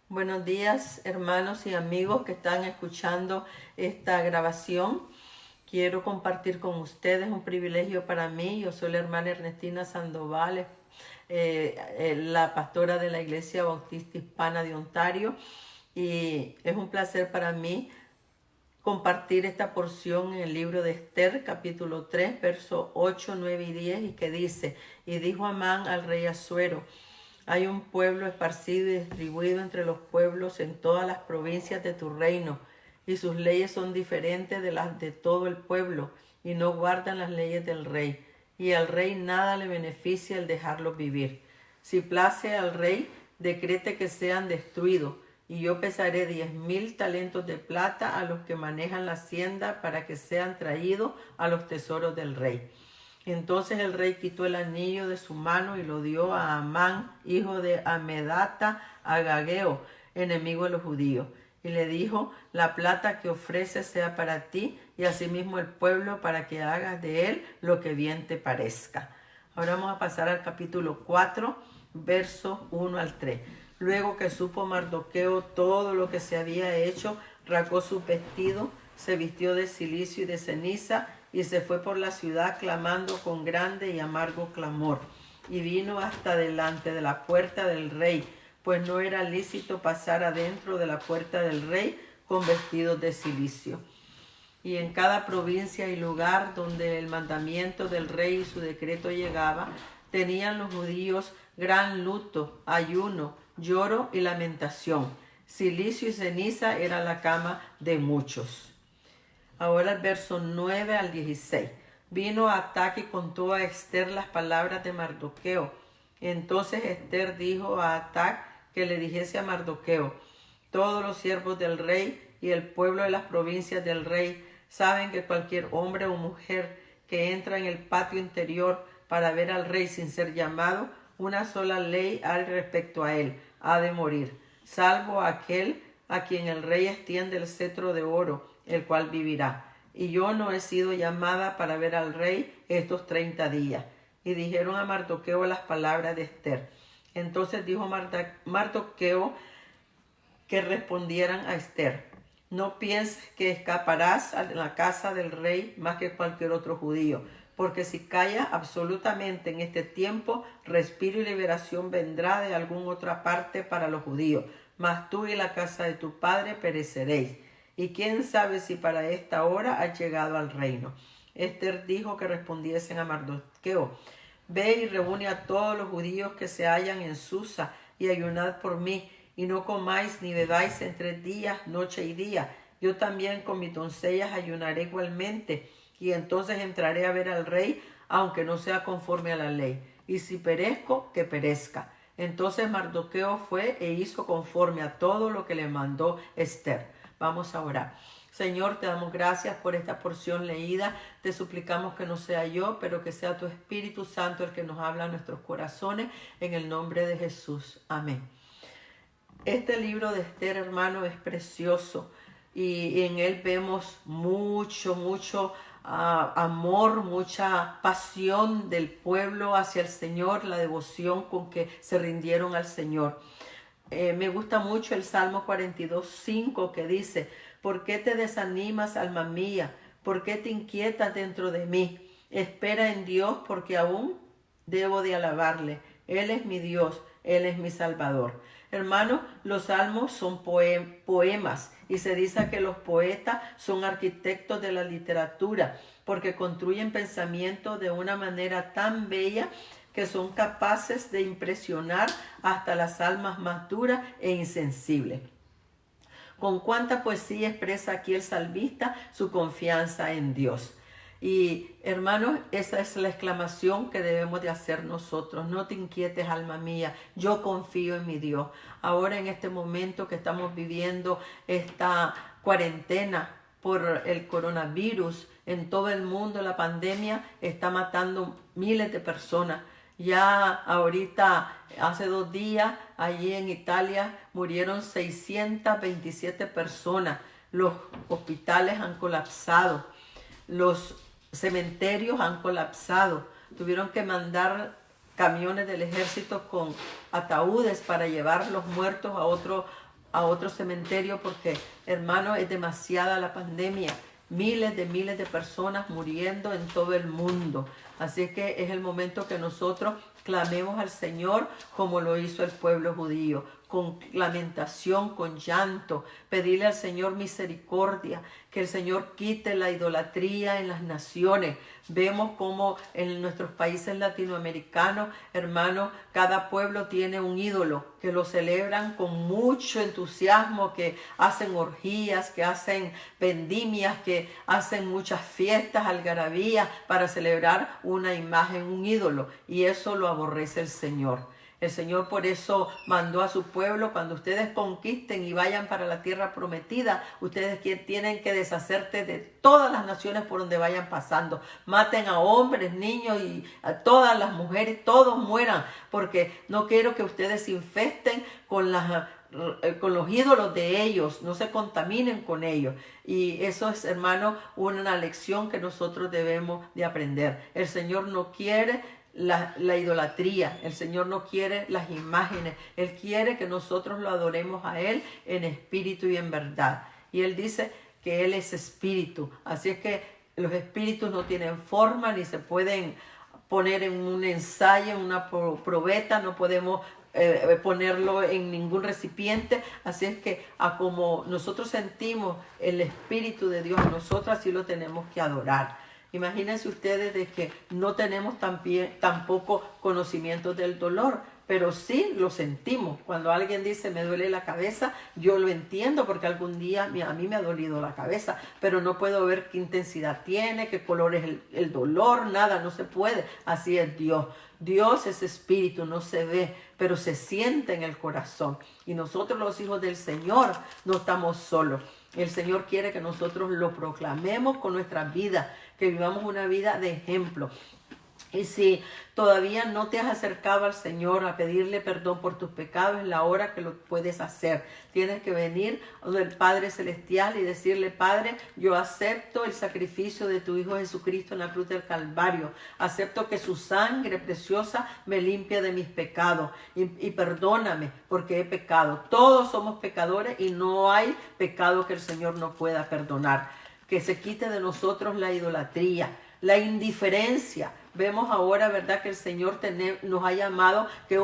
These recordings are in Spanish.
Buenos días, hermanos y amigos que están escuchando esta grabación. Quiero compartir con ustedes un privilegio para mí. Yo soy la hermana Ernestina Sandoval, la pastora de la Iglesia Bautista Hispana de Ontario. Y es un placer para mí compartir esta porción en el libro de Esther, capítulo 3, versos 8, 9 y 10, y que dice: Y dijo Amán al rey Asuero: hay un pueblo esparcido y distribuido entre los pueblos en todas las provincias de tu reino, y sus leyes son diferentes de las de todo el pueblo, y no guardan las leyes del rey, y al rey nada le beneficia el dejarlos vivir. Si place al rey, decrete que sean destruidos, y yo pesaré 10,000 talentos de plata a los que manejan la hacienda para que sean traídos a los tesoros del rey. Entonces el rey quitó el anillo de su mano y lo dio a Amán, hijo de Amedata, Agageo, enemigo de los judíos. Y le dijo: la plata que ofreces sea para ti y asimismo el pueblo, para que hagas de él lo que bien te parezca. Ahora vamos a pasar al capítulo 4, versos 1 al 3. Luego que supo Mardoqueo todo lo que se había hecho, rasgó sus vestidos, se vistió de cilicio y de ceniza, y se fue por la ciudad clamando con grande y amargo clamor. Y vino hasta delante de la puerta del rey, pues no era lícito pasar adentro de la puerta del rey con vestidos de cilicio. Y en cada provincia y lugar donde el mandamiento del rey y su decreto llegaba, tenían los judíos gran luto, ayuno, lloro y lamentación. Cilicio y ceniza era la cama de muchos. Ahora el verso 9 al 16. Vino Atac y contó a Esther las palabras de Mardoqueo. Entonces Esther dijo a Atac que le dijese a Mardoqueo: todos los siervos del rey y el pueblo de las provincias del rey saben que cualquier hombre o mujer que entra en el patio interior para ver al rey sin ser llamado, una sola ley hay respecto a él: ha de morir, salvo aquel a quien el rey extiende el cetro de oro, el cual vivirá. Y yo no he sido llamada para ver al rey estos 30 días. Y dijeron a Mardoqueo las palabras de Esther. Entonces dijo Mardoqueo que respondieran a Esther: no pienses que escaparás a la casa del rey más que cualquier otro judío, porque si callas absolutamente en este tiempo, respiro y liberación vendrá de alguna otra parte para los judíos, mas tú y la casa de tu padre pereceréis. Y quién sabe si para esta hora has llegado al reino. Esther dijo que respondiesen a Mardoqueo: ve y reúne a todos los judíos que se hallan en Susa y ayunad por mí, y no comáis ni bebáis en 3 días, noche y día. Yo también con mis doncellas ayunaré igualmente, y entonces entraré a ver al rey, aunque no sea conforme a la ley. Y si perezco, que perezca. Entonces Mardoqueo fue e hizo conforme a todo lo que le mandó Esther. Vamos a orar. Señor, te damos gracias por esta porción leída. Te suplicamos que no sea yo, pero que sea tu Espíritu Santo el que nos habla a nuestros corazones, en el nombre de Jesús. Amén. Este libro de Esther, hermano, es precioso, y en él vemos mucho amor, mucha pasión del pueblo hacia el Señor, la devoción con que se rindieron al Señor. Me gusta mucho el Salmo 42:5, que dice: ¿por qué te desanimas, alma mía? ¿Por qué te inquietas dentro de mí? Espera en Dios, porque aún debo de alabarle. Él es mi Dios, Él es mi Salvador. Hermanos, los salmos son poemas, y se dice que los poetas son arquitectos de la literatura, porque construyen pensamientos de una manera tan bella que son capaces de impresionar hasta las almas más duras e insensibles. Con cuánta poesía expresa aquí el salmista su confianza en Dios. Y hermanos, esa es la exclamación que debemos de hacer nosotros. No te inquietes, alma mía, yo confío en mi Dios. Ahora, en este momento que estamos viviendo esta cuarentena por el coronavirus en todo el mundo, la pandemia está matando miles de personas. Ya ahorita, hace 2 días, allí en Italia murieron 627 personas. Los hospitales han colapsado. Los cementerios han colapsado. Tuvieron que mandar camiones del ejército con ataúdes para llevar los muertos a otro a otro cementerio porque, hermano, es demasiada la pandemia. Miles de personas muriendo en todo el mundo. Así que es el momento que nosotros clamemos al Señor como lo hizo el pueblo judío, con lamentación, con llanto, pedirle al Señor misericordia, que el Señor quite la idolatría en las naciones. Vemos como en nuestros países latinoamericanos, hermanos, cada pueblo tiene un ídolo que lo celebran con mucho entusiasmo, que hacen orgías, que hacen vendimias, que hacen muchas fiestas, algarabías para celebrar una imagen, un ídolo, y eso lo aborrece el Señor. El Señor por eso mandó a su pueblo, cuando ustedes conquisten y vayan para la tierra prometida, ustedes tienen que deshacerse de todas las naciones por donde vayan pasando. Maten a hombres, niños y a todas las mujeres, todos mueran, porque no quiero que ustedes se infesten con los ídolos de ellos, no se contaminen con ellos. Y eso es, hermano, una lección que nosotros debemos de aprender. El Señor no quiere la idolatría, el Señor no quiere las imágenes, Él quiere que nosotros lo adoremos a Él en espíritu y en verdad. Y Él dice que Él es espíritu, así es que los espíritus no tienen forma ni se pueden poner en un ensayo, en una probeta, no podemos ponerlo en ningún recipiente. Así es que a como nosotros sentimos el Espíritu de Dios, nosotros así lo tenemos que adorar. Imagínense ustedes de que no tenemos tampoco conocimiento del dolor, pero sí lo sentimos. Cuando alguien dice me duele la cabeza, yo lo entiendo porque algún día a mí me ha dolido la cabeza, pero no puedo ver qué intensidad tiene, qué color es el dolor, nada, no se puede. Así es Dios. Dios es espíritu, no se ve, pero se siente en el corazón. Y nosotros los hijos del Señor no estamos solos. El Señor quiere que nosotros lo proclamemos con nuestra vida, que vivamos una vida de ejemplo. Y si todavía no te has acercado al Señor a pedirle perdón por tus pecados, es la hora que lo puedes hacer. Tienes que venir al Padre Celestial y decirle: Padre, yo acepto el sacrificio de tu Hijo Jesucristo en la cruz del Calvario. Acepto que su sangre preciosa me limpie de mis pecados y perdóname porque he pecado. Todos somos pecadores y no hay pecado que el Señor no pueda perdonar. Que se quite de nosotros la idolatría, la indiferencia. Vemos ahora, ¿verdad?, que el Señor nos ha llamado, que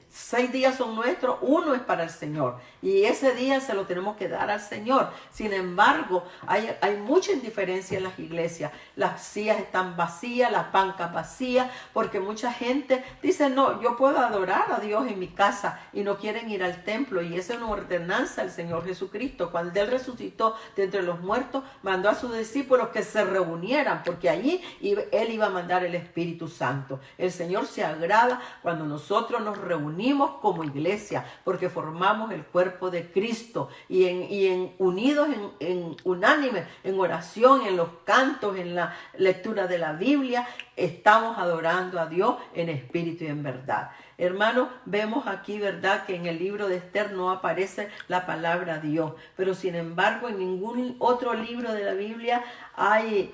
6 días son nuestros, 1 es para el Señor. Y ese día se lo tenemos que dar al Señor. Sin embargo, hay mucha indiferencia en las iglesias. Las sillas están vacías, las bancas vacías, porque mucha gente dice: no, yo puedo adorar a Dios en mi casa, y no quieren ir al templo. Y esa es una ordenanza del Señor Jesucristo. Cuando Él resucitó de entre los muertos, mandó a sus discípulos que se reunieran, porque allí Él iba a mandar el Espíritu Santo. El Señor se agrada cuando nosotros nos reunimos como iglesia, porque formamos el cuerpo de Cristo y unidos en unánime, en oración, en los cantos, en la lectura de la Biblia, estamos adorando a Dios en espíritu y en verdad. Hermanos, vemos aquí, ¿verdad?, que en el libro de Esther no aparece la palabra Dios, pero sin embargo en ningún otro libro de la Biblia hay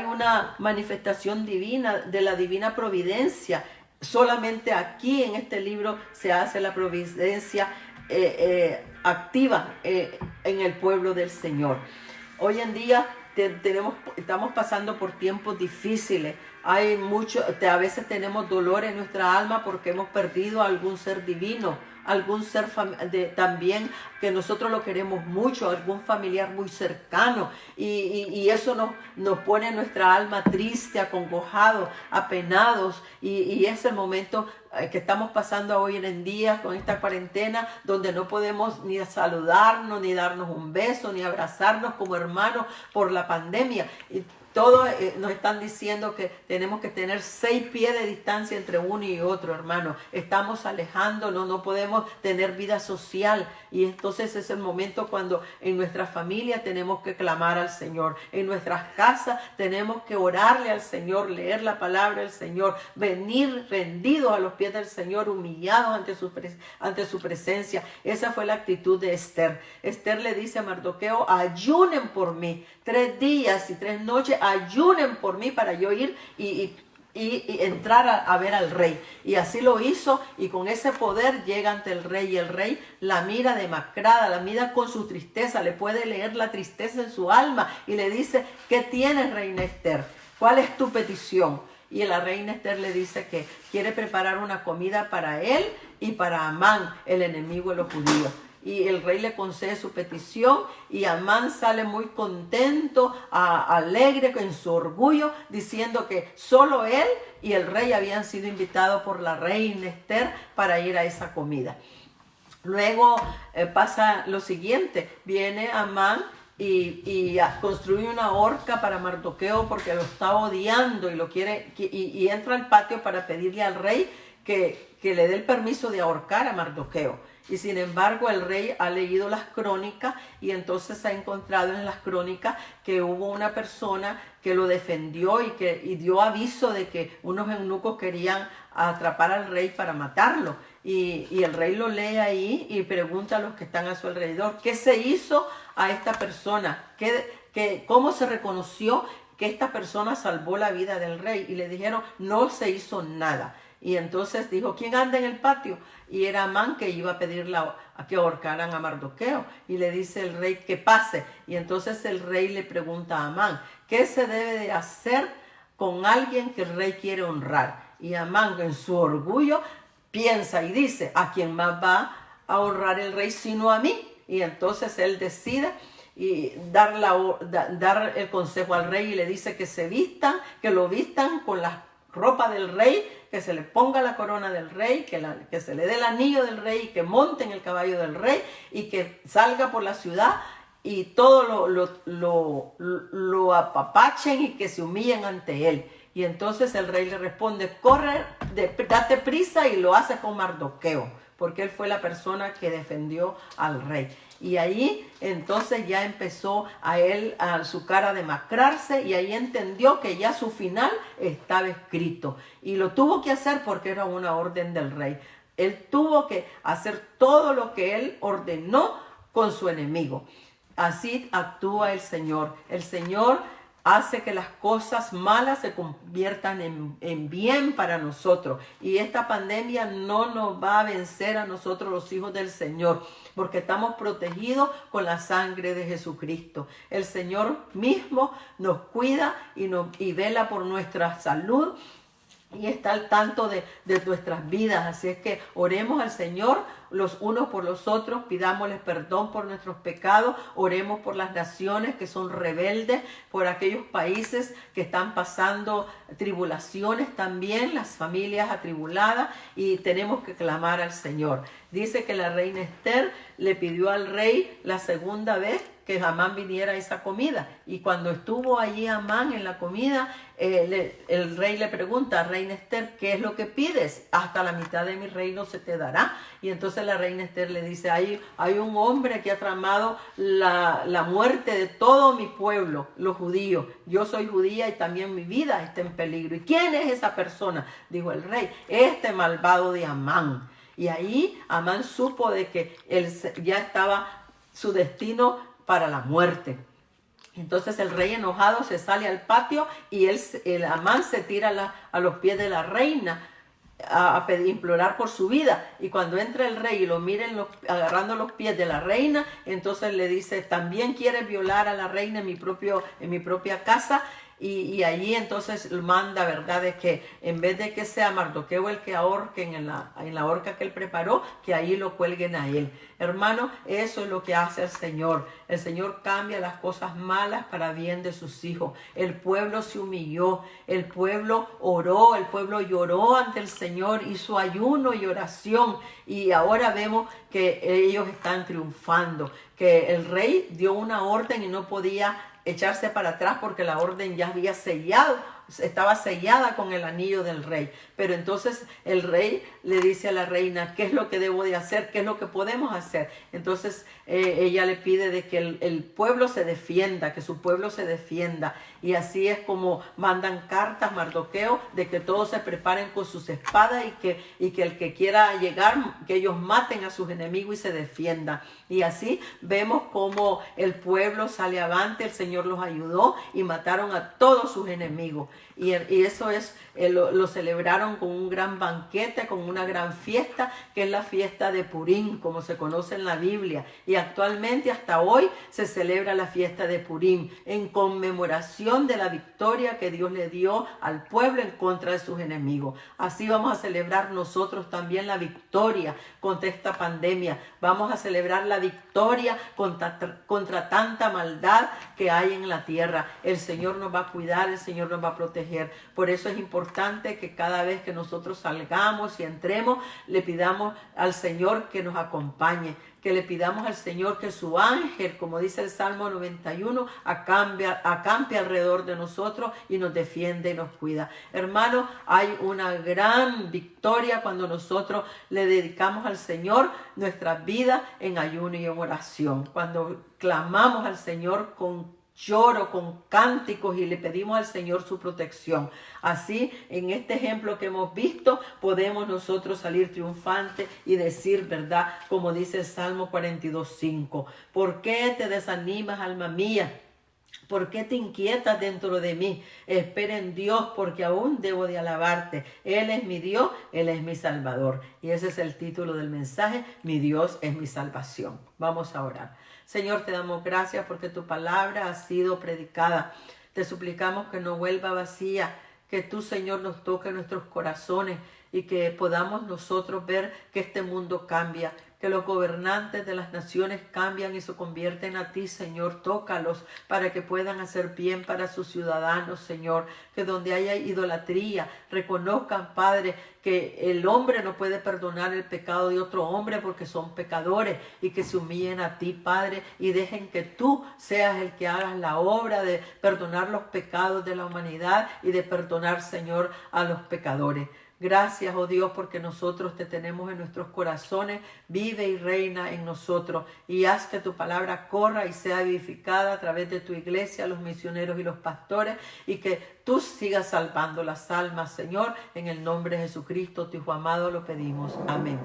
una manifestación divina, de la divina providencia. Solamente aquí en este libro se hace la providencia activa en el pueblo del Señor. Hoy en día estamos pasando por tiempos difíciles. Hay a veces tenemos dolor en nuestra alma porque hemos perdido a algún ser divino, algún ser también que nosotros lo queremos mucho, algún familiar muy cercano, y eso nos pone nuestra alma triste, acongojado, apenados, y es el momento que estamos pasando hoy en día con esta cuarentena, donde no podemos ni saludarnos, ni darnos un beso, ni abrazarnos como hermanos por la pandemia. Y todos nos están diciendo que tenemos que tener 6 pies de distancia entre uno y otro, hermano. Estamos alejándonos, no podemos tener vida social. Y entonces es el momento cuando en nuestra familia tenemos que clamar al Señor. En nuestras casas tenemos que orarle al Señor, leer la palabra del Señor, venir rendidos a los pies del Señor, humillados ante su presencia. Esa fue la actitud de Esther. Esther le dice a Mardoqueo: ayunen por mí. 3 días y 3 noches ayunen por mí para yo ir y y entrar a ver al rey. Y así lo hizo, y con ese poder llega ante el rey, y el rey la mira demacrada, la mira con su tristeza, le puede leer la tristeza en su alma, y le dice: ¿qué tienes, reina Esther? ¿Cuál es tu petición? Y la reina Esther le dice que quiere preparar una comida para él y para Amán, el enemigo de los judíos. Y el rey le concede su petición, y Amán sale muy contento, alegre, en su orgullo, diciendo que solo él y el rey habían sido invitados por la reina Esther para ir a esa comida. Luego pasa lo siguiente: viene Amán y construye una horca para Mardoqueo porque lo está odiando y lo quiere, y entra al patio para pedirle al rey que le dé el permiso de ahorcar a Mardoqueo. Y sin embargo el rey ha leído las crónicas, y entonces ha encontrado en las crónicas que hubo una persona que lo defendió y dio aviso de que unos eunucos querían atrapar al rey para matarlo. Y el rey lo lee ahí y pregunta a los que están a su alrededor: ¿qué se hizo a esta persona? ¿Cómo se reconoció que esta persona salvó la vida del rey? Y le dijeron: no se hizo nada. Y entonces dijo: ¿quién anda en el patio? Y era Amán, que iba a pedirle a que ahorcaran a Mardoqueo. Y le dice el rey que pase. Y entonces el rey le pregunta a Amán: ¿qué se debe de hacer con alguien que el rey quiere honrar? Y Amán, en su orgullo, piensa y dice: ¿a quién más va a honrar el rey sino a mí? Y entonces él decide y dar el consejo al rey, y le dice que se vistan, que lo vistan con las ropa del rey, que se le ponga la corona del rey, que se le dé el anillo del rey, que monte en el caballo del rey, y que salga por la ciudad y todo lo apapachen y que se humillen ante él. Y entonces el rey le responde: corre, date prisa, y lo hace con Mardoqueo, porque él fue la persona que defendió al rey. Y ahí entonces ya empezó a su cara a demacrarse, y ahí entendió que ya su final estaba escrito. Y lo tuvo que hacer porque era una orden del rey. Él tuvo que hacer todo lo que él ordenó con su enemigo. Así actúa el Señor. El Señor hace que las cosas malas se conviertan en bien para nosotros. Y esta pandemia no nos va a vencer a nosotros, los hijos del Señor, porque estamos protegidos con la sangre de Jesucristo. El Señor mismo nos cuida y vela por nuestra salud, y está al tanto de nuestras vidas. Así es que oremos al Señor los unos por los otros, pidámosles perdón por nuestros pecados, oremos por las naciones que son rebeldes, por aquellos países que están pasando tribulaciones también, las familias atribuladas, y tenemos que clamar al Señor. Dice que la reina Esther le pidió al rey la segunda vez que Amán viniera a esa comida, y cuando estuvo allí Amán en la comida, el rey le pregunta: reina Esther, ¿qué es lo que pides? Hasta la mitad de mi reino se te dará. Y entonces la reina Esther le dice: hay un hombre que ha tramado la muerte de todo mi pueblo, los judíos. Yo soy judía y también mi vida está en peligro. ¿Y quién es esa persona? Dijo el rey: este malvado de Amán. Y ahí Amán supo de que ya estaba su destino para la muerte. Entonces el rey, enojado, se sale al patio, y el Amán se tira a los pies de la reina a implorar por su vida. Y cuando entra el rey y lo mira agarrando los pies de la reina, entonces le dice: ¿también quieres violar a la reina en mi propia casa? Y allí entonces manda, ¿verdad?, de que en vez de que sea Mardoqueo el que ahorquen en la horca que él preparó, que ahí lo cuelguen a él. Hermano, eso es lo que hace el Señor. El Señor cambia las cosas malas para bien de sus hijos. El pueblo se humilló, el pueblo oró, el pueblo lloró ante el Señor, hizo ayuno y oración, y ahora vemos que ellos están triunfando, que el rey dio una orden y no podía echarse para atrás porque la orden ya había estaba sellada con el anillo del rey. Pero entonces el rey le dice a la reina: ¿qué es lo que debo de hacer? ¿Qué es lo que podemos hacer? Entonces ella le pide de que el pueblo se defienda, que su pueblo se defienda. Y así es como mandan cartas Mardoqueo de que todos se preparen con sus espadas, y que el que quiera llegar, que ellos maten a sus enemigos y se defiendan. Y así vemos como el pueblo sale avante, el Señor los ayudó y mataron a todos sus enemigos. Y eso es, lo celebraron con un gran banquete, con una gran fiesta, que es la fiesta de Purim, como se conoce en la Biblia. Y actualmente, hasta hoy, se celebra la fiesta de Purim, en conmemoración de la victoria que Dios le dio al pueblo en contra de sus enemigos. Así vamos a celebrar nosotros también la victoria contra esta pandemia. Vamos a celebrar la victoria contra tanta maldad que hay en la tierra. El Señor nos va a cuidar, el Señor nos va a proteger. Por eso es importante que cada vez que nosotros salgamos y entremos, le pidamos al Señor que nos acompañe, que le pidamos al Señor que su ángel, como dice el Salmo 91, acampe alrededor de nosotros y nos defiende y nos cuida. Hermanos, hay una gran victoria cuando nosotros le dedicamos al Señor nuestras vidas en ayuno y en oración. Cuando clamamos al Señor con lloro, con cánticos, y le pedimos al Señor su protección. Así, en este ejemplo que hemos visto, podemos nosotros salir triunfantes y decir, ¿verdad? Como dice el Salmo 42:5. ¿Por qué te desanimas, alma mía? ¿Por qué te inquietas dentro de mí? Espera en Dios, porque aún debo de alabarte. Él es mi Dios, Él es mi Salvador. Y ese es el título del mensaje: mi Dios es mi salvación. Vamos a orar. Señor, te damos gracias porque tu palabra ha sido predicada. Te suplicamos que no vuelva vacía, que tú, Señor, nos toque nuestros corazones y que podamos nosotros ver que este mundo cambia, que los gobernantes de las naciones cambian y se convierten a ti, Señor. Tócalos para que puedan hacer bien para sus ciudadanos, Señor. Que donde haya idolatría, reconozcan, Padre, que el hombre no puede perdonar el pecado de otro hombre porque son pecadores, y que se humillen a ti, Padre, y dejen que tú seas el que hagas la obra de perdonar los pecados de la humanidad y de perdonar, Señor, a los pecadores. Gracias, oh Dios, porque nosotros te tenemos en nuestros corazones. Vive y reina en nosotros, y haz que tu palabra corra y sea edificada a través de tu iglesia, los misioneros y los pastores, y que tú sigas salvando las almas, Señor. En el nombre de Jesucristo, tu Hijo amado, lo pedimos. Amén.